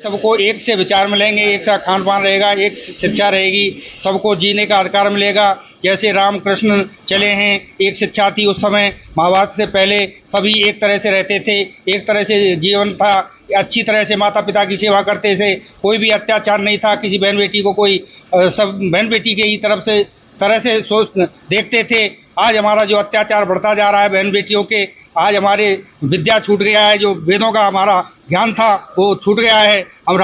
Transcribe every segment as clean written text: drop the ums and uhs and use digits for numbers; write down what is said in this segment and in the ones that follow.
सबको एक से विचार मिलेंगे, एक सा खान पान रहेगा, एक शिक्षा रहेगी, सबको जीने का अधिकार मिलेगा। जैसे रामकृष्ण चले हैं, एक शिक्षा थी उस समय, महाभारत से पहले सभी एक तरह से रहते थे, एक तरह से जीवन था, अच्छी तरह से माता पिता की सेवा करते थे, कोई भी अत्याचार नहीं था, किसी बहन बेटी को कोई सब बहन बेटी के ही तरह से सोच देखते थे। आज हमारा जो अत्याचार बढ़ता जा रहा है बहन बेटियों के, आज हमारे विद्या छूट गया है, जो वेदों का हमारा ज्ञान था वो छूट गया है। हम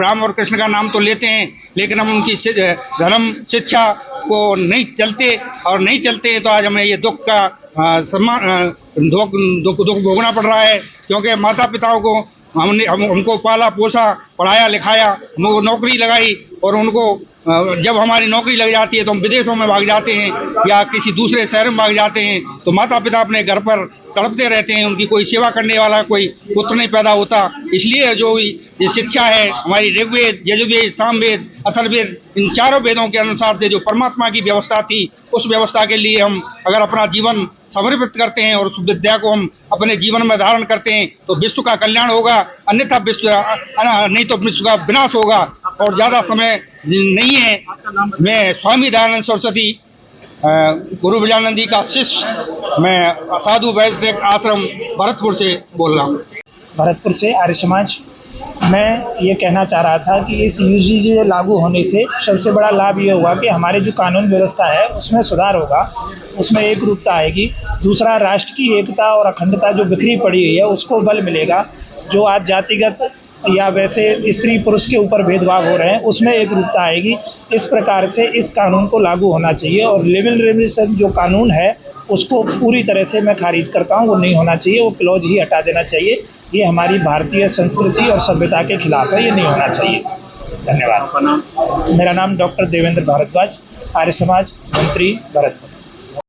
राम और कृष्ण का नाम तो लेते हैं, लेकिन हम उनकी धर्म शिक्षा को नहीं चलते, और नहीं चलते हैं तो आज हमें ये दुख का दुख भोगना पड़ रहा है। क्योंकि माता पिताओं को हमको पाला पोसा, पढ़ाया लिखाया, हमको नौकरी लगाई, और उनको जब हमारी नौकरी लग जाती है तो हम विदेशों में भाग जाते हैं या किसी दूसरे शहर में भाग जाते हैं, तो माता पिता अपने घर पर तड़पते रहते हैं, उनकी कोई सेवा करने वाला कोई पुत्र नहीं पैदा होता। इसलिए जो ये शिक्षा है हमारी ऋग्वेद, यजुर्वेद, सामवेद, अथर्ववेद, इन चारों वेदों के अनुसार से जो परमात्मा की व्यवस्था थी, उस व्यवस्था के लिए हम अगर अपना जीवन समर्पित करते हैं और उस विद्या को हम अपने जीवन में धारण करते हैं तो विश्व का कल्याण होगा, अन्यथा नहीं तो विश्व का विनाश होगा। और ज़्यादा समय नहीं है। मैं स्वामी दयानंद सरस्वती गुरु विजयानंद जी का शिष्य, मैं साधु वैदिक आश्रम भरतपुर से बोल रहा हूँ। भरतपुर से आर्य समाज। मैं ये कहना चाह रहा था कि इस यूजीसी लागू होने से सबसे बड़ा लाभ ये होगा कि हमारी जो कानून व्यवस्था है उसमें सुधार होगा, उसमें एक रूपता आएगी। दूसरा, राष्ट्र की एकता और अखंडता जो बिखरी पड़ी हुई है उसको बल मिलेगा। जो आज जातिगत या वैसे स्त्री पुरुष के ऊपर भेदभाव हो रहे हैं उसमें एक रूपता आएगी। इस प्रकार से इस कानून को लागू होना चाहिए, और लिविंग रिलेशन जो कानून है उसको पूरी तरह से मैं खारिज करता हूँ, वो नहीं होना चाहिए, वो क्लॉज ही हटा देना चाहिए। ये हमारी भारतीय संस्कृति और सभ्यता के खिलाफ है, ये नहीं होना चाहिए। धन्यवाद। मेरा नाम डॉक्टर देवेंद्र भारद्वाज, आर्य समाज मंत्री, भरतपुर।